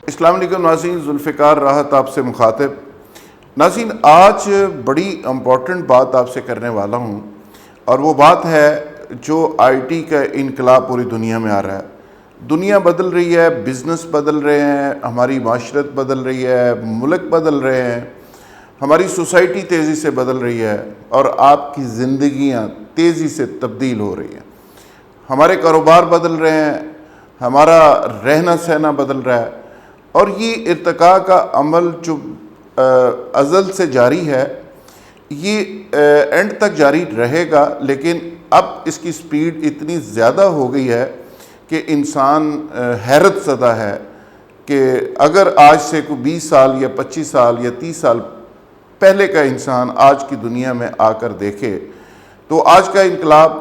السلام علیکم ناظرین، ذوالفقار راحت آپ سے مخاطب۔ ناظرین، آج بڑی امپورٹنٹ بات آپ سے کرنے والا ہوں، اور وہ بات ہے جو آئی ٹی کا انقلاب پوری دنیا میں آ رہا ہے۔ دنیا بدل رہی ہے، بزنس بدل رہے ہیں، ہماری معاشرت بدل رہی ہے، ملک بدل رہے ہیں، ہماری سوسائٹی تیزی سے بدل رہی ہے، اور آپ کی زندگیاں تیزی سے تبدیل ہو رہی ہیں۔ ہمارے کاروبار بدل رہے ہیں، ہمارا رہنا سہنا بدل رہا ہے، اور یہ ارتقاء کا عمل جو ازل سے جاری ہے، یہ اینڈ تک جاری رہے گا، لیکن اب اس کی سپیڈ اتنی زیادہ ہو گئی ہے کہ انسان حیرت زدہ ہے کہ اگر آج سے کوئی 20 سال یا 25 سال یا 30 سال پہلے کا انسان آج کی دنیا میں آ کر دیکھے تو آج کا انقلاب،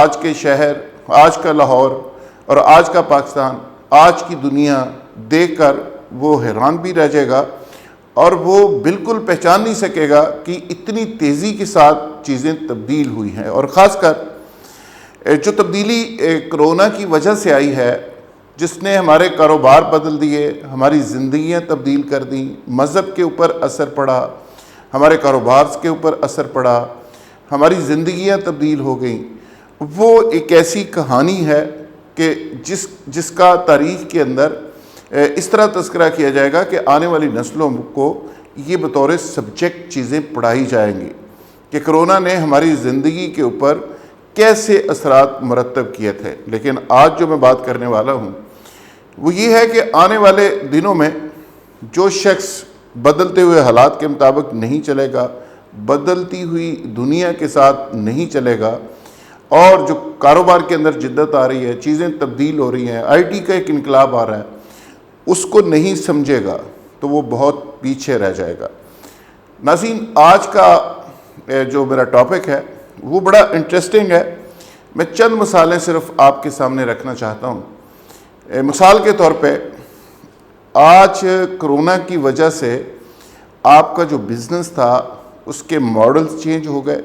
آج کے شہر، آج کا لاہور اور آج کا پاکستان، آج کی دنیا دیکھ کر وہ حیران بھی رہ جائے گا، اور وہ بالکل پہچان نہیں سکے گا کہ اتنی تیزی کے ساتھ چیزیں تبدیل ہوئی ہیں۔ اور خاص کر جو تبدیلی کرونا کی وجہ سے آئی ہے، جس نے ہمارے کاروبار بدل دیے، ہماری زندگیاں تبدیل کر دیں، مذہب کے اوپر اثر پڑا، ہمارے کاروبار کے اوپر اثر پڑا، ہماری زندگیاں تبدیل ہو گئیں، وہ ایک ایسی کہانی ہے کہ جس کا تاریخ کے اندر اس طرح تذکرہ کیا جائے گا کہ آنے والی نسلوں کو یہ بطور سبجیکٹ چیزیں پڑھائی جائیں گی کہ کرونا نے ہماری زندگی کے اوپر کیسے اثرات مرتب کیے تھے۔ لیکن آج جو میں بات کرنے والا ہوں وہ یہ ہے کہ آنے والے دنوں میں جو شخص بدلتے ہوئے حالات کے مطابق نہیں چلے گا، بدلتی ہوئی دنیا کے ساتھ نہیں چلے گا، اور جو کاروبار کے اندر جدت آ رہی ہے، چیزیں تبدیل ہو رہی ہیں، آئی ٹی کا ایک انقلاب آ رہا ہے، اس کو نہیں سمجھے گا تو وہ بہت پیچھے رہ جائے گا۔ ناظرین، آج کا جو میرا ٹاپک ہے وہ بڑا انٹرسٹنگ ہے۔ میں چند مثالیں صرف آپ کے سامنے رکھنا چاہتا ہوں۔ مثال کے طور پہ آج کرونا کی وجہ سے آپ کا جو بزنس تھا اس کے ماڈلز چینج ہو گئے۔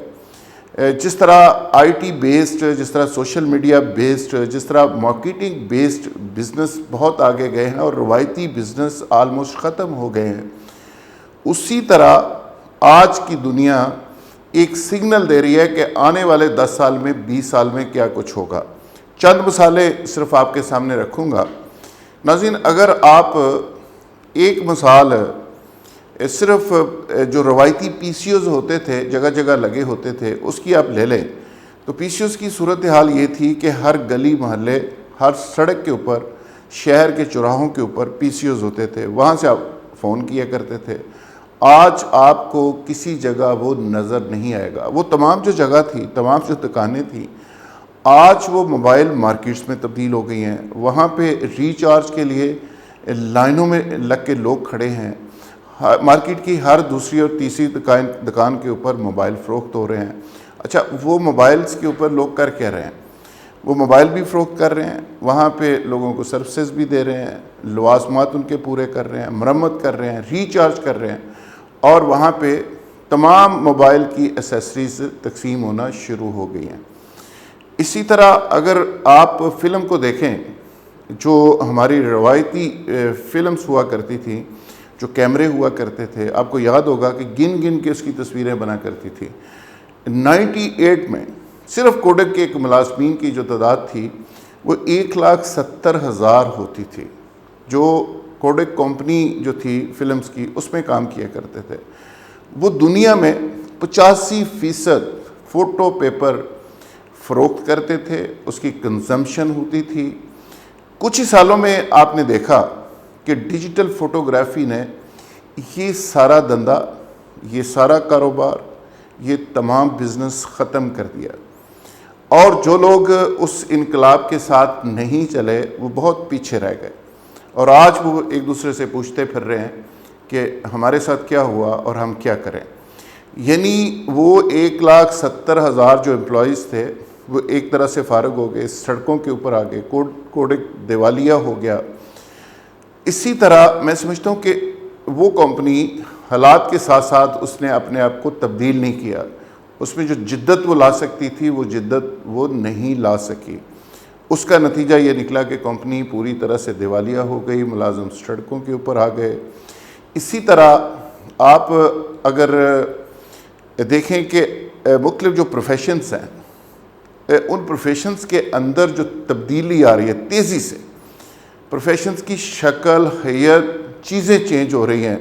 جس طرح آئی ٹی بیسڈ، جس طرح سوشل میڈیا بیسڈ، جس طرح مارکیٹنگ بیسڈ بزنس بہت آگے گئے ہیں اور روایتی بزنس آلموسٹ ختم ہو گئے ہیں، اسی طرح آج کی دنیا ایک سگنل دے رہی ہے کہ آنے والے 10 سال میں، 20 سال میں کیا کچھ ہوگا۔ چند مثالیں صرف آپ کے سامنے رکھوں گا۔ ناظرین، اگر آپ ایک مثال صرف جو روایتی پی سی اوز ہوتے تھے، جگہ جگہ لگے ہوتے تھے، اس کی آپ لے لیں تو پی سی اوز کی صورتحال یہ تھی کہ ہر گلی محلے، ہر سڑک کے اوپر، شہر کے چوراہوں کے اوپر پی سی اوز ہوتے تھے، وہاں سے آپ فون کیا کرتے تھے۔ آج آپ کو کسی جگہ وہ نظر نہیں آئے گا۔ وہ تمام جو جگہ تھی، تمام جو دکانیں تھیں، آج وہ موبائل مارکیٹس میں تبدیل ہو گئی ہیں۔ وہاں پہ ریچارج کے لیے لائنوں میں لگ کے لوگ کھڑے ہیں۔ مارکیٹ کی ہر دوسری اور تیسری دکان کے اوپر موبائل فروخت ہو رہے ہیں۔ اچھا، وہ موبائلز کے اوپر لوگ کر کیا رہے ہیں؟ وہ موبائل بھی فروخت کر رہے ہیں، وہاں پہ لوگوں کو سروسز بھی دے رہے ہیں، لوازمات ان کے پورے کر رہے ہیں، مرمت کر رہے ہیں، ریچارج کر رہے ہیں، اور وہاں پہ تمام موبائل کی ایسیسریز تقسیم ہونا شروع ہو گئی ہیں۔ اسی طرح اگر آپ فلم کو دیکھیں، جو ہماری روایتی فلمز ہوا کرتی تھیں، جو کیمرے ہوا کرتے تھے، آپ کو یاد ہوگا کہ گن گن کے اس کی تصویریں بنا کرتی تھی۔ 98 میں صرف کوڈک کے ایک ملازمین کی جو تعداد تھی وہ 1,70,000 ہوتی تھی، جو کوڈک کمپنی جو تھی فلمز کی، اس میں کام کیا کرتے تھے۔ وہ دنیا میں 85% فوٹو پیپر فروخت کرتے تھے، اس کی کنزمپشن ہوتی تھی۔ کچھ ہی سالوں میں آپ نے دیکھا کہ ڈیجیٹل فوٹوگرافی نے یہ سارا دندہ، یہ سارا کاروبار، یہ تمام بزنس ختم کر دیا، اور جو لوگ اس انقلاب کے ساتھ نہیں چلے وہ بہت پیچھے رہ گئے، اور آج وہ ایک دوسرے سے پوچھتے پھر رہے ہیں کہ ہمارے ساتھ کیا ہوا اور ہم کیا کریں۔ یعنی وہ 1,70,000 جو امپلائیز تھے وہ ایک طرح سے فارغ ہو گئے، سڑکوں کے اوپر آ گئے، کوڈک دیوالیہ ہو گیا۔ اسی طرح میں سمجھتا ہوں کہ وہ کمپنی حالات کے ساتھ ساتھ اس نے اپنے آپ کو تبدیل نہیں کیا، اس میں جو جدت وہ لا سکتی تھی وہ جدت وہ نہیں لا سکی۔ اس کا نتیجہ یہ نکلا کہ کمپنی پوری طرح سے دیوالیہ ہو گئی، ملازم سڑکوں کے اوپر آ گئے۔ اسی طرح آپ اگر دیکھیں کہ مختلف جو پروفیشنز ہیں، ان پروفیشنز کے اندر جو تبدیلی آ رہی ہے تیزی سے، پروفیشنز کی شکل، حیت، چیزیں چینج ہو رہی ہیں،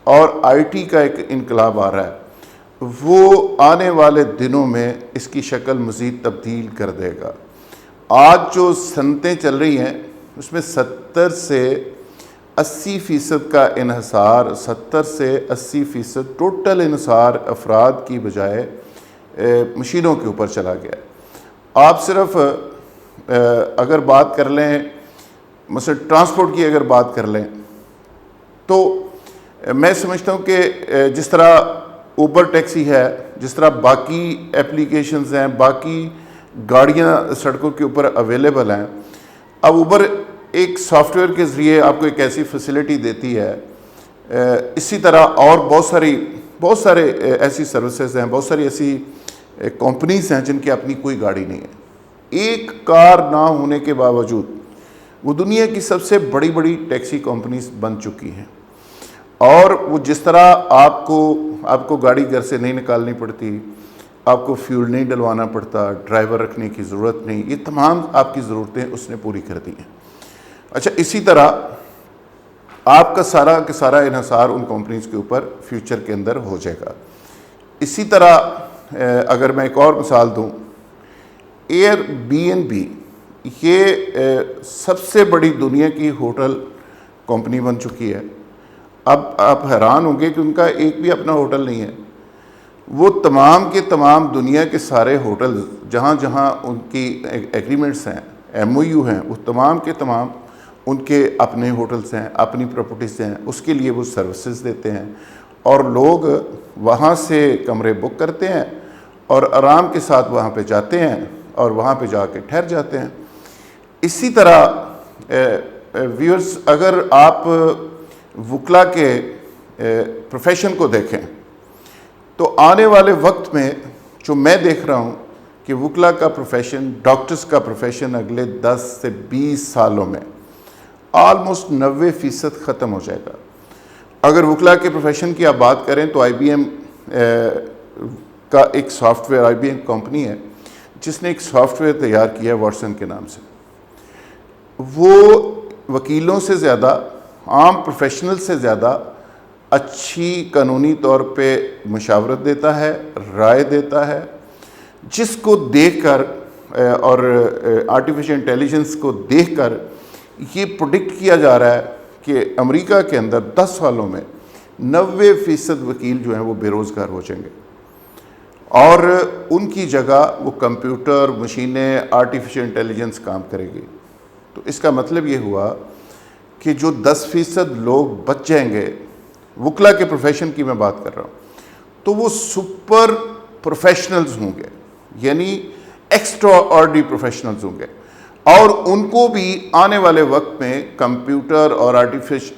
اور آئی ٹی کا ایک انقلاب آ رہا ہے، وہ آنے والے دنوں میں اس کی شکل مزید تبدیل کر دے گا۔ آج جو صنعتیں چل رہی ہیں اس میں 70 سے 80% کا انحصار، 70 سے 80% ٹوٹل انحصار افراد کی بجائے مشینوں کے اوپر چلا گیا ہے۔ آپ صرف اگر بات کر لیں، مثلا ٹرانسپورٹ کی اگر بات کر لیں، تو میں سمجھتا ہوں کہ جس طرح اوبر ٹیکسی ہے، جس طرح باقی اپلیکیشنز ہیں، باقی گاڑیاں سڑکوں کے اوپر اویلیبل ہیں، اب اوبر ایک سافٹ ویئر کے ذریعے آپ کو ایک ایسی فیسلٹی دیتی ہے۔ اسی طرح اور بہت سارے ایسی سروسز ہیں، بہت ساری ایسی کمپنیز ہیں جن کی اپنی کوئی گاڑی نہیں ہے۔ ایک کار نہ ہونے کے باوجود وہ دنیا کی سب سے بڑی بڑی ٹیکسی کمپنیز بن چکی ہیں، اور وہ جس طرح آپ کو گاڑی گھر سے نہیں نکالنی پڑتی، آپ کو فیول نہیں ڈلوانا پڑتا، ڈرائیور رکھنے کی ضرورت نہیں، یہ تمام آپ کی ضرورتیں اس نے پوری کر دی ہیں۔ اچھا، اسی طرح آپ کا سارا انحصار ان کمپنیز کے اوپر فیوچر کے اندر ہو جائے گا۔ اسی طرح اگر میں ایک اور مثال دوں، ایئر بی این بی، یہ سب سے بڑی دنیا کی ہوٹل کمپنی بن چکی ہے۔ اب آپ حیران ہوں گے کہ ان کا ایک بھی اپنا ہوٹل نہیں ہے۔ وہ تمام کے تمام دنیا کے سارے ہوٹل جہاں جہاں ان کی ایگریمنٹس ہیں، ایم او یو ہیں، وہ تمام کے تمام ان کے اپنے ہوٹلس ہیں، اپنی پراپرٹیز ہیں، اس کے لیے وہ سروسز دیتے ہیں، اور لوگ وہاں سے کمرے بک کرتے ہیں اور آرام کے ساتھ وہاں پہ جاتے ہیں اور وہاں پہ جا کے ٹھہر جاتے ہیں۔ اسی طرح ویورز، اگر آپ وکلا کے پروفیشن کو دیکھیں تو آنے والے وقت میں جو میں دیکھ رہا ہوں کہ وکلا کا پروفیشن، ڈاکٹرز کا پروفیشن اگلے 10 سے 20 سالوں میں آلموسٹ 90% ختم ہو جائے گا۔ اگر وکلا کے پروفیشن کی آپ بات کریں تو آئی بی ایم کا ایک software, I B M company ہے جس نے ایک سافٹ ویئر تیار کیا ہے واٹسن کے نام سے۔ وہ وکیلوں سے زیادہ، عام پروفیشنل سے زیادہ اچھی قانونی طور پہ مشاورت دیتا ہے، رائے دیتا ہے، جس کو دیکھ کر اور آرٹیفیشل انٹیلیجنس کو دیکھ کر یہ پروڈکٹ کیا جا رہا ہے کہ امریکہ کے اندر 10 سالوں میں 90% وکیل جو ہیں وہ بے روزگار ہو جائیں گے، اور ان کی جگہ وہ کمپیوٹر، مشینیں، آرٹیفیشل انٹیلیجنس کام کرے گی۔ تو اس کا مطلب یہ ہوا کہ جو 10% لوگ بچ جائیں گے، وکلا کے پروفیشن کی میں بات کر رہا ہوں، تو وہ سپر پروفیشنلز ہوں گے، یعنی ایکسٹرا آرڈنری پروفیشنلز ہوں گے، اور ان کو بھی آنے والے وقت میں کمپیوٹر اور آرٹیفیشل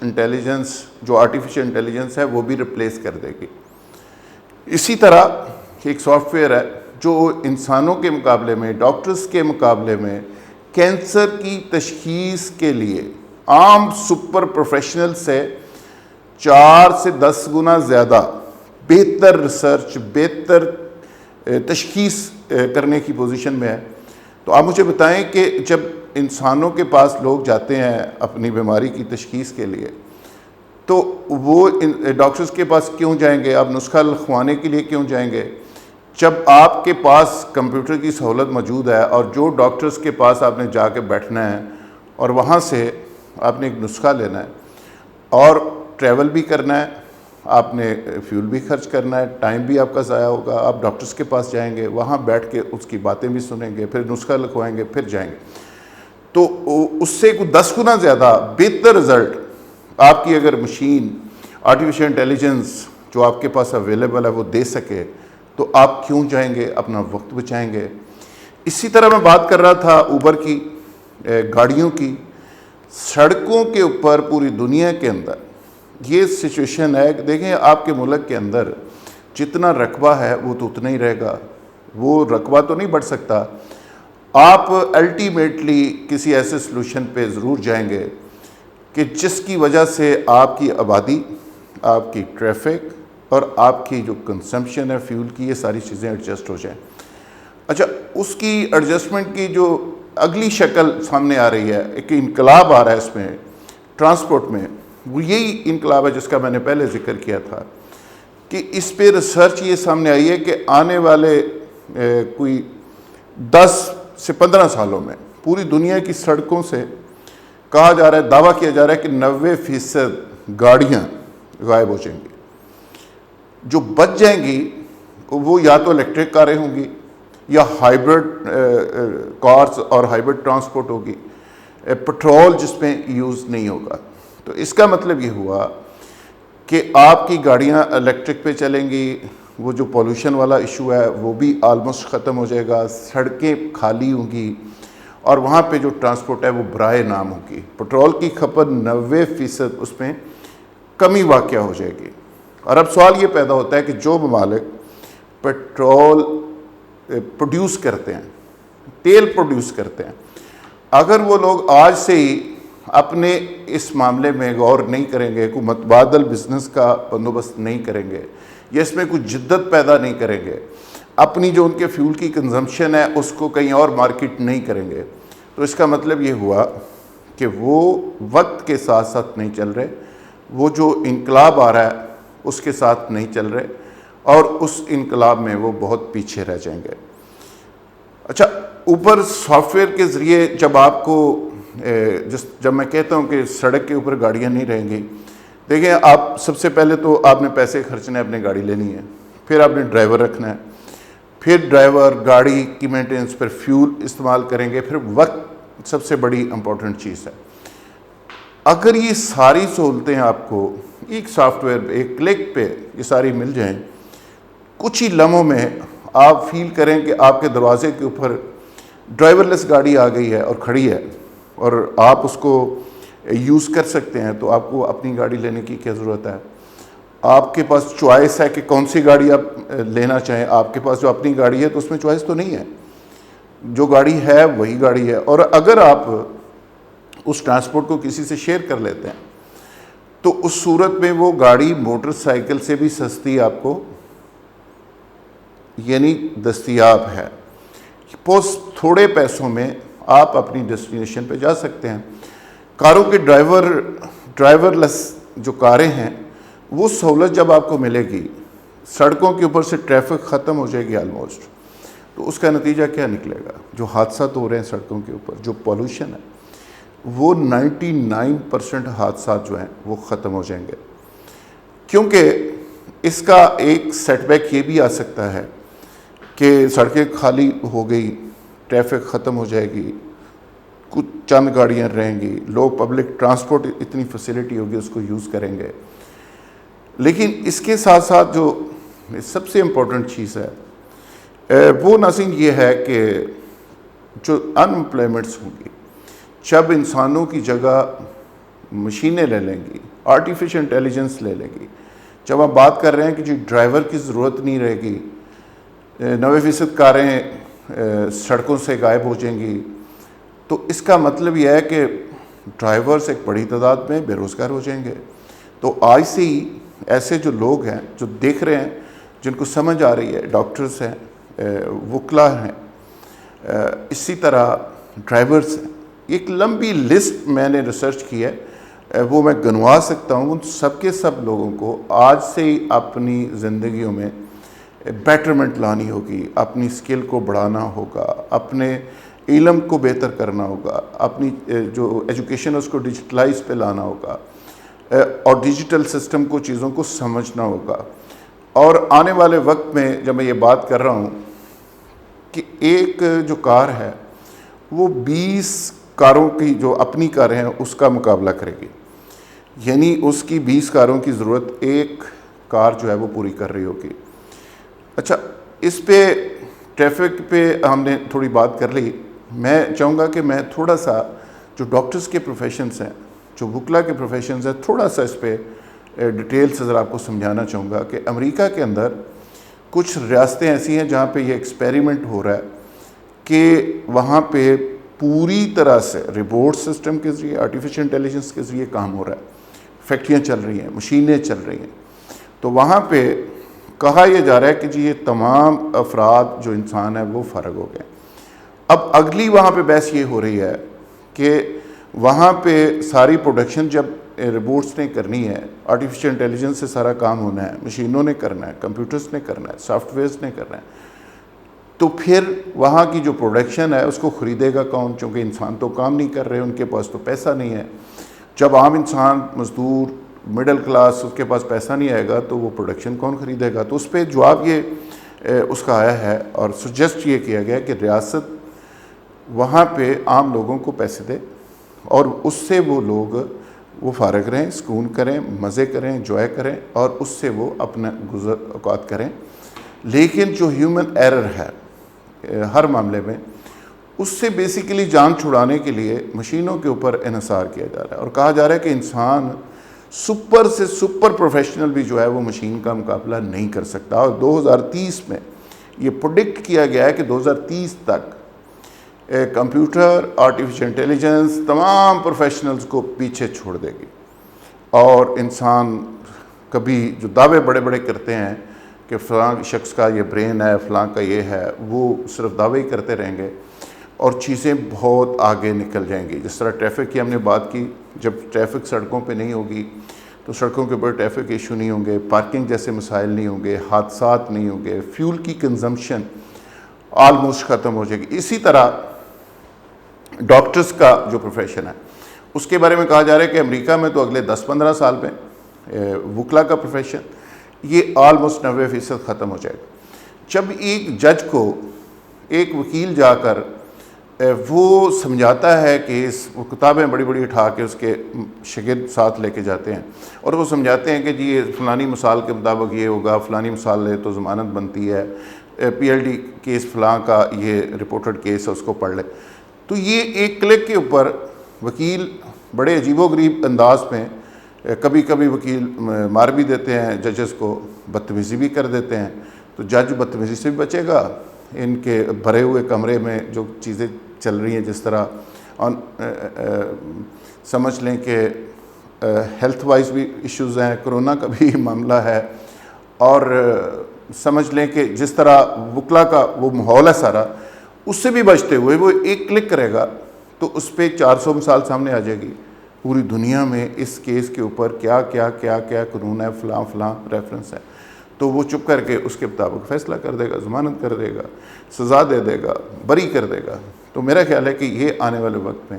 انٹیلیجنس ہے وہ بھی ریپلیس کر دے گی۔ اسی طرح ایک سافٹ ویئر ہے جو انسانوں کے مقابلے میں، ڈاکٹرز کے مقابلے میں کینسر کی تشخیص کے لیے عام سپر پروفیشنل سے 4 سے 10 گنا زیادہ بہتر ریسرچ، بہتر تشخیص کرنے کی پوزیشن میں ہے۔ تو آپ مجھے بتائیں کہ جب انسانوں کے پاس لوگ جاتے ہیں اپنی بیماری کی تشخیص کے لیے، تو وہ ڈاکٹرز کے پاس کیوں جائیں گے؟ آپ نسخہ لکھوانے کے لیے کیوں جائیں گے جب آپ کے پاس کمپیوٹر کی سہولت موجود ہے، اور جو ڈاکٹرز کے پاس آپ نے جا کے بیٹھنا ہے اور وہاں سے آپ نے ایک نسخہ لینا ہے اور ٹریول بھی کرنا ہے، آپ نے فیول بھی خرچ کرنا ہے، ٹائم بھی آپ کا ضائع ہوگا۔ آپ ڈاکٹرز کے پاس جائیں گے، وہاں بیٹھ کے اس کی باتیں بھی سنیں گے، پھر نسخہ لکھوائیں گے، پھر جائیں گے، تو اس سے کوئی 10 گنا زیادہ بہتر رزلٹ آپ کی اگر مشین، آرٹیفیشل انٹیلیجنس جو آپ کے پاس اویلیبل ہے وہ دے سکے، تو آپ کیوں جائیں گے؟ اپنا وقت بچائیں گے۔ اسی طرح میں بات کر رہا تھا اوبر کی، گاڑیوں کی۔ سڑکوں کے اوپر پوری دنیا کے اندر یہ سچویشن ہے کہ دیکھیں، آپ کے ملک کے اندر جتنا رقبہ ہے وہ تو اتنا ہی رہے گا، وہ رقبہ تو نہیں بڑھ سکتا۔ آپ الٹیمیٹلی کسی ایسے سلوشن پہ ضرور جائیں گے کہ جس کی وجہ سے آپ کی آبادی، آپ کی ٹریفک اور آپ کی جو کنزمپشن ہے فیول کی، یہ ساری چیزیں ایڈجسٹ ہو جائیں۔ اچھا، اس کی ایڈجسٹمنٹ کی جو اگلی شکل سامنے آ رہی ہے، ایک انقلاب آ رہا ہے اس میں ٹرانسپورٹ میں، وہ یہی انقلاب ہے جس کا میں نے پہلے ذکر کیا تھا کہ اس پہ ریسرچ یہ سامنے آئی ہے کہ آنے والے کوئی 10 سے 15 سالوں میں پوری دنیا کی سڑکوں سے کہا جا رہا ہے، دعویٰ کیا جا رہا ہے کہ 90% گاڑیاں غائب ہو جائیں گی۔ جو بچ جائیں گی وہ یا تو الیکٹرک کاریں ہوں گی یا ہائیبرڈ کارز اور ہائیبرڈ ٹرانسپورٹ ہوگی، پٹرول جس میں یوز نہیں ہوگا۔ تو اس کا مطلب یہ ہوا کہ آپ کی گاڑیاں الیکٹرک پہ چلیں گی، وہ جو پولوشن والا ایشو ہے وہ بھی آلموسٹ ختم ہو جائے گا، سڑکیں خالی ہوں گی اور وہاں پہ جو ٹرانسپورٹ ہے وہ برائے نام ہوگی۔ پٹرول کی کھپت 90% اس میں کمی واقع ہو جائے گی۔ اور اب سوال یہ پیدا ہوتا ہے کہ جو ممالک پٹرول پروڈیوس کرتے ہیں، تیل پروڈیوس کرتے ہیں، اگر وہ لوگ آج سے ہی اپنے اس معاملے میں غور نہیں کریں گے، کوئی متبادل بزنس کا بندوبست نہیں کریں گے یا اس میں کوئی جدت پیدا نہیں کریں گے، اپنی جو ان کے فیول کی کنزمپشن ہے اس کو کہیں اور مارکیٹ نہیں کریں گے، تو اس کا مطلب یہ ہوا کہ وہ وقت کے ساتھ ساتھ نہیں چل رہے، وہ جو انقلاب آ رہا ہے اس کے ساتھ نہیں چل رہے اور اس انقلاب میں وہ بہت پیچھے رہ جائیں گے۔ اچھا، اوپر سافٹ ویئر کے ذریعے جب آپ کو جب میں کہتا ہوں کہ سڑک کے اوپر گاڑیاں نہیں رہیں گی، دیکھیں آپ سب سے پہلے تو آپ نے پیسے خرچنے، اپنی گاڑی لینی ہے، پھر آپ نے ڈرائیور رکھنا ہے، پھر ڈرائیور گاڑی کی مینٹیننس پر فیول استعمال کریں گے، پھر وقت سب سے بڑی امپورٹنٹ چیز ہے۔ اگر یہ ساری سہولتیں آپ کو ایک سافٹ ویئر پہ، ایک کلک پہ یہ ساری مل جائیں، کچھ ہی لمحوں میں آپ فیل کریں کہ آپ کے دروازے کے اوپر ڈرائیور لیس گاڑی آ گئی ہے اور کھڑی ہے اور آپ اس کو یوز کر سکتے ہیں، تو آپ کو اپنی گاڑی لینے کی کیا ضرورت ہے؟ آپ کے پاس چوائس ہے کہ کون سی گاڑی آپ لینا چاہیں۔ آپ کے پاس جو اپنی گاڑی ہے تو اس میں چوائس تو نہیں ہے، جو گاڑی ہے وہی گاڑی ہے۔ اور اگر آپ اس ٹرانسپورٹ کو کسی سے شیئر کر لیتے ہیں تو اس صورت میں وہ گاڑی موٹر سائیکل سے بھی سستی آپ کو یعنی دستیاب ہے، تھوڑے پیسوں میں آپ اپنی ڈیسٹینیشن پہ جا سکتے ہیں۔ کاروں کے ڈرائیور لیس جو کاریں ہیں، وہ سہولت جب آپ کو ملے گی، سڑکوں کے اوپر سے ٹریفک ختم ہو جائے گی آلموسٹ، تو اس کا نتیجہ کیا نکلے گا؟ جو حادثات ہو رہے ہیں سڑکوں کے اوپر، جو پولوشن ہے، وہ 99% حادثات جو ہیں وہ ختم ہو جائیں گے۔ کیونکہ اس کا ایک سیٹ بیک یہ بھی آ سکتا ہے کہ سڑکیں خالی ہو گئی، ٹریفک ختم ہو جائے گی، کچھ چند گاڑیاں رہیں گی، لوگ پبلک ٹرانسپورٹ اتنی فیسلٹی ہوگی اس کو یوز کریں گے۔ لیکن اس کے ساتھ ساتھ جو سب سے امپورٹنٹ چیز ہے وہ ناظرین یہ ہے کہ جو ان امپلائمنٹس ہوں گی، جب انسانوں کی جگہ مشینیں لے لیں گی، آرٹیفیشل انٹیلیجنس لے لیں گی، جب آپ بات کر رہے ہیں کہ جی ڈرائیور کی ضرورت نہیں رہے گی، 90% کاریں سڑکوں سے غائب ہو جائیں گی، تو اس کا مطلب یہ ہے کہ ڈرائیورز ایک بڑی تعداد میں بے روزگار ہو جائیں گے۔ تو آج سے ہی ایسے جو لوگ ہیں جو دیکھ رہے ہیں، جن کو سمجھ آ رہی ہے، ڈاکٹرز ہیں، وکلا ہیں، اسی طرح ڈرائیورز ہیں، ایک لمبی لسٹ میں نے ریسرچ کی ہے، وہ میں گنوا سکتا ہوں۔ ان سب کے سب لوگوں کو آج سے ہی اپنی زندگیوں میں بیٹرمنٹ لانی ہوگی، اپنی سکل کو بڑھانا ہوگا، اپنے علم کو بہتر کرنا ہوگا، اپنی جو ایجوکیشن ہے اس کو ڈیجیٹلائز پہ لانا ہوگا اور ڈیجیٹل سسٹم کو، چیزوں کو سمجھنا ہوگا۔ اور آنے والے وقت میں جب میں یہ بات کر رہا ہوں کہ ایک جو کار ہے وہ 20 کاروں کی جو اپنی کاریں ہیں اس کا مقابلہ کرے گی، یعنی اس کی 20 کاروں کی ضرورت ایک کار جو ہے وہ پوری کر رہی ہوگی۔ اچھا، اس پہ ٹریفک پہ ہم نے تھوڑی بات کر لی۔ میں چاہوں گا کہ میں تھوڑا سا جو ڈاکٹرز کے پروفیشنز ہیں، جو وکلا کے پروفیشنز ہیں، تھوڑا سا اس پہ ڈیٹیل سے ذرا آپ کو سمجھانا چاہوں گا کہ امریکہ کے اندر کچھ ریاستیں ایسی ہیں جہاں پہ یہ ایکسپیریمنٹ ہو رہا ہے کہ وہاں پہ پوری طرح سے رپورٹ سسٹم کے ذریعے آرٹیفیشل انٹیلیجنس کے ذریعے کام ہو رہا ہے، فیکٹریاں چل رہی ہیں، مشینیں چل رہی ہیں. تو وہاں پہ کہا یہ جا رہا ہے کہ جی یہ تمام افراد جو انسان ہیں وہ فارغ ہو گئے. اب اگلی وہاں پہ بحث یہ ہو رہی ہے کہ وہاں پہ ساری پروڈکشن جب روبوٹس نے کرنی ہے، آرٹیفیشل انٹیلیجنس سے سارا کام ہونا ہے، مشینوں نے کرنا ہے، کمپیوٹرز نے کرنا ہے، سافٹ ویئرز نے کرنا ہے، تو پھر وہاں کی جو پروڈکشن ہے اس کو خریدے گا کون؟ چونکہ انسان تو کام نہیں کر رہے، ان کے پاس تو پیسہ نہیں ہے. جب عام انسان، مزدور، مڈل کلاس، اس کے پاس پیسہ نہیں آئے گا تو وہ پروڈکشن کون خریدے گا؟ تو اس پہ جواب یہ اس کا آیا ہے اور سجیسٹ یہ کیا گیا کہ ریاست وہاں پہ عام لوگوں کو پیسے دے اور اس سے وہ لوگ وہ فارغ رہیں، سکون کریں، مزے کریں، انجوائے کریں اور اس سے وہ اپنا گزر اوقات کریں. لیکن جو ہیومن ایرر ہے ہر معاملے میں، اس سے بیسیکلی جان چھڑانے کے لیے مشینوں کے اوپر انحصار کیا جا رہا ہے اور کہا جا رہا ہے کہ انسان سپر سے سپر پروفیشنل بھی جو ہے وہ مشین کا مقابلہ نہیں کر سکتا. اور 2030 میں یہ پروڈکٹ کیا گیا ہے کہ 2030 تک کمپیوٹر، آرٹیفیشل انٹیلیجنس تمام پروفیشنلز کو پیچھے چھوڑ دے گی اور انسان کبھی جو دعوے بڑے بڑے کرتے ہیں کہ فلاں شخص کا یہ برین ہے، فلاں کا یہ ہے، وہ صرف دعوے ہی کرتے رہیں گے اور چیزیں بہت آگے نکل جائیں گی. جس طرح ٹریفک کی ہم نے بات کی، جب ٹریفک سڑکوں پہ نہیں ہوگی تو سڑکوں کے اوپر ٹریفک ایشو نہیں ہوں گے، پارکنگ جیسے مسائل نہیں ہوں گے، حادثات نہیں ہوں گے، فیول کی کنزمپشن آلموسٹ ختم ہو جائے گی. اسی طرح ڈاکٹرز کا جو پروفیشن ہے اس کے بارے میں کہا جا رہا ہے کہ امریکہ میں تو اگلے 10-15 سال میں وکلا کا پروفیشن یہ آلموسٹ 90% ختم ہو جائے گا. جب ایک جج کو ایک وکیل جا کر وہ سمجھاتا ہے کہ وہ کتابیں بڑی بڑی اٹھا کے اس کے شاگرد ساتھ لے کے جاتے ہیں اور وہ سمجھاتے ہیں کہ جی یہ فلانی مثال کے مطابق یہ ہوگا، فلانی مثال لے تو ضمانت بنتی ہے، PLD کیس فلاں کا یہ رپورٹڈ کیس ہے اس کو پڑھ لے. تو یہ ایک کلک کے اوپر وکیل بڑے عجیب و غریب انداز میں، کبھی کبھی وکیل مار بھی دیتے ہیں ججز کو، بدتمیزی بھی کر دیتے ہیں. تو جج بدتمیزی سے بھی بچے گا. ان کے بھرے ہوئے کمرے میں جو چیزیں چل رہی ہیں، جس طرح سمجھ لیں کہ ہیلتھ وائز بھی ایشوز ہیں، کرونا کا بھی معاملہ ہے، اور سمجھ لیں کہ جس طرح وکلا کا وہ ماحول ہے سارا، اس سے بھی بچتے ہوئے وہ ایک کلک کرے گا تو اس پہ 400 مثال سامنے آ جائے گی. پوری دنیا میں اس کیس کے اوپر کیا کیا کیا کیا قانون ہے، فلاں فلاں ریفرنس ہے، تو وہ چپ کر کے اس کے مطابق فیصلہ کر دے گا، ضمانت کر دے گا، سزا دے دے گا، بری کر دے گا. تو میرا خیال ہے کہ یہ آنے والے وقت میں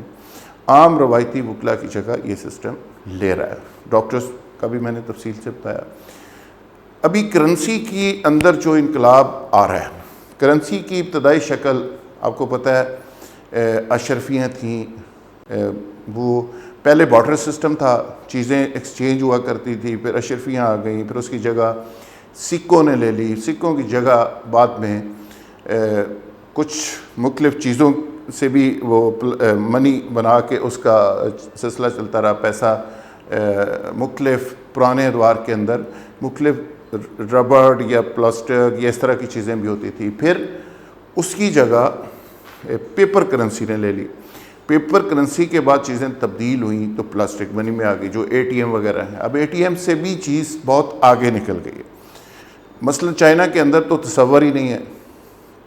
عام روایتی وکلا کی جگہ یہ سسٹم لے رہا ہے. ڈاکٹرز کا بھی میں نے تفصیل سے بتایا. ابھی کرنسی کی اندر جو انقلاب آ رہا ہے، کرنسی کی ابتدائی شکل آپ کو پتہ ہے اشرفیاں تھیں. وہ پہلے بارٹر سسٹم تھا، چیزیں ایکسچینج ہوا کرتی تھی، پھر اشرفیاں آ گئیں، پھر اس کی جگہ سکوں نے لے لی. سکوں کی جگہ بعد میں کچھ مختلف چیزوں سے بھی وہ منی بنا کے اس کا سلسلہ چلتا رہا. پیسہ مختلف پرانے ادوار کے اندر مختلف ربڑ یا پلاسٹک یا اس طرح کی چیزیں بھی ہوتی تھی. پھر اس کی جگہ پیپر کرنسی نے لے لی. پیپر کرنسی کے بعد چیزیں تبدیل ہوئیں تو پلاسٹک منی میں آ گئی، جو ATM وغیرہ ہیں. اب ATM سے بھی چیز بہت آگے نکل گئی ہے. مثلا چائنا کے اندر تو تصور ہی نہیں ہے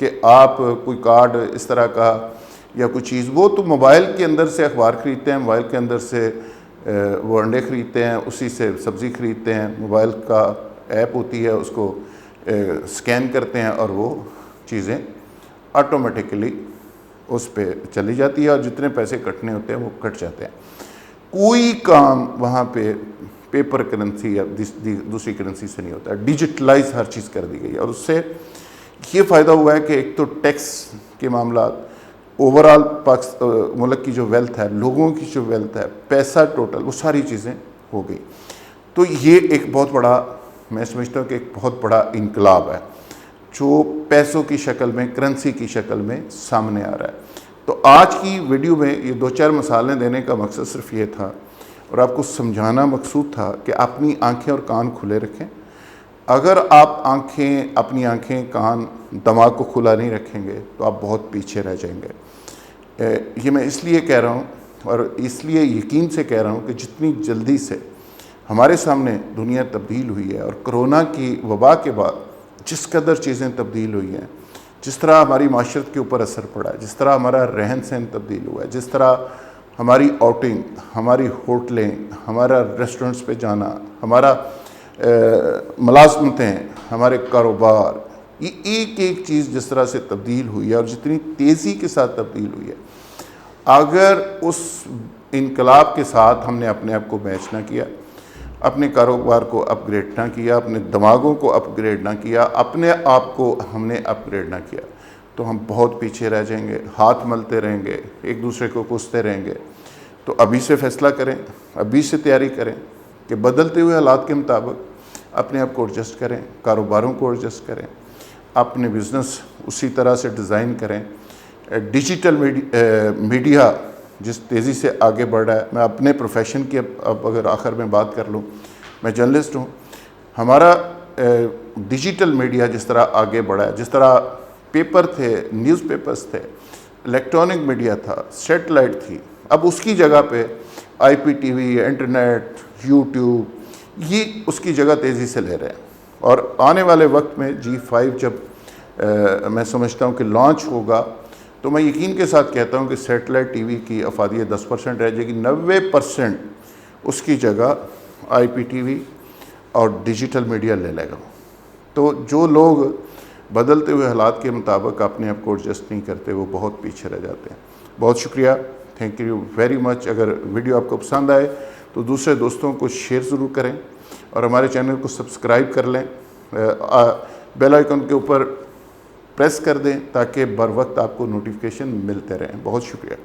کہ آپ کوئی کارڈ اس طرح کا یا کوئی چیز، وہ تو موبائل کے اندر سے اخبار خریدتے ہیں، موبائل کے اندر سے وہ انڈے خریدتے ہیں، اسی سے سبزی خریدتے ہیں. موبائل کا ایپ ہوتی ہے، اس کو سکین کرتے ہیں اور وہ چیزیں آٹومیٹیکلی اس پہ چلی جاتی ہے اور جتنے پیسے کٹنے ہوتے ہیں وہ کٹ جاتے ہیں. کوئی کام وہاں پہ پیپر کرنسی یا دوسری کرنسی سے نہیں ہوتا. ڈیجیٹلائز ہر چیز کر دی گئی ہے اور اس سے یہ فائدہ ہوا ہے کہ ایک تو ٹیکس کے معاملات، اوورآل ملک کی جو ویلتھ ہے، لوگوں کی جو ویلتھ ہے، پیسہ ٹوٹل، وہ ساری چیزیں ہو گئی. تو یہ ایک بہت بڑا، میں سمجھتا ہوں کہ ایک بہت بڑا انقلاب ہے جو پیسوں کی شکل میں، کرنسی کی شکل میں سامنے آ رہا ہے. تو آج کی ویڈیو میں یہ 2-4 مثالیں دینے کا مقصد صرف یہ تھا اور آپ کو سمجھانا مقصود تھا کہ اپنی آنکھیں اور کان کھلے رکھیں اگر آپ اپنی آنکھیں کان دماغ کو کھلا نہیں رکھیں گے تو آپ بہت پیچھے رہ جائیں گے۔ یہ میں اس لیے کہہ رہا ہوں اور اس لیے یقین سے کہہ رہا ہوں کہ جتنی جلدی سے ہمارے سامنے دنیا تبدیل ہوئی ہے اور کرونا کی وبا کے بعد جس قدر چیزیں تبدیل ہوئی ہیں، جس طرح ہماری معاشرت کے اوپر اثر پڑا ہے، جس طرح ہمارا رہن سہن تبدیل ہوا ہے، جس طرح ہماری آؤٹنگ، ہماری ہوٹلیں، ہمارا ریسٹورنٹس پہ جانا، ہمارا ملازمتیں، ہمارے کاروبار، یہ ایک ایک چیز جس طرح سے تبدیل ہوئی ہے اور جتنی تیزی کے ساتھ تبدیل ہوئی ہے، اگر اس انقلاب کے ساتھ ہم نے اپنے آپ کو میچ نہ کیا، اپنے کاروبار کو اپ گریڈ نہ کیا، اپنے دماغوں کو اپ گریڈ نہ کیا، اپنے آپ کو ہم نے اپ گریڈ نہ کیا، تو ہم بہت پیچھے رہ جائیں گے، ہاتھ ملتے رہیں گے، ایک دوسرے کو کوستے رہیں گے۔ تو ابھی سے فیصلہ کریں، ابھی سے تیاری کریں کہ بدلتے ہوئے حالات کے مطابق اپنے آپ کو ایڈجسٹ کریں، کاروباروں کو ایڈجسٹ کریں، اپنے بزنس اسی طرح سے ڈیزائن کریں۔ ڈیجیٹل میڈیا جس تیزی سے آگے بڑھ رہا ہے، میں اپنے پروفیشن کی اب اگر آخر میں بات کر لوں، میں جرنلسٹ ہوں، ہمارا ڈیجیٹل میڈیا جس طرح آگے بڑھا ہے، جس طرح پیپر تھے، نیوز پیپرز تھے، الیکٹرانک میڈیا تھا، سیٹلائٹ تھی، اب اس کی جگہ پہ I P T V, internet, YouTube, یہ اس کی جگہ تیزی سے لے رہے ہیں۔ اور آنے والے وقت میں G5 جب میں سمجھتا ہوں کہ لانچ ہوگا، تو میں یقین کے ساتھ کہتا ہوں کہ سیٹلائٹ ٹی وی کی افادیت 10% رہ جائے گی، 90% اس کی جگہ آئی پی ٹی وی اور ڈیجیٹل میڈیا لے لے گا۔ تو جو لوگ بدلتے ہوئے حالات کے مطابق اپنے آپ کو ایڈجسٹ نہیں کرتے، وہ بہت پیچھے رہ جاتے ہیں۔ بہت شکریہ، تھینک یو ویری مچ۔ اگر ویڈیو آپ کو پسند آئے تو دوسرے دوستوں کو شیئر ضرور کریں اور ہمارے چینل کو سبسکرائب کر لیں، بیل آئیکن کے اوپر پریس کر دیں تاکہ بر وقت آپ کو نوٹیفیکیشن ملتے رہیں۔ بہت شکریہ۔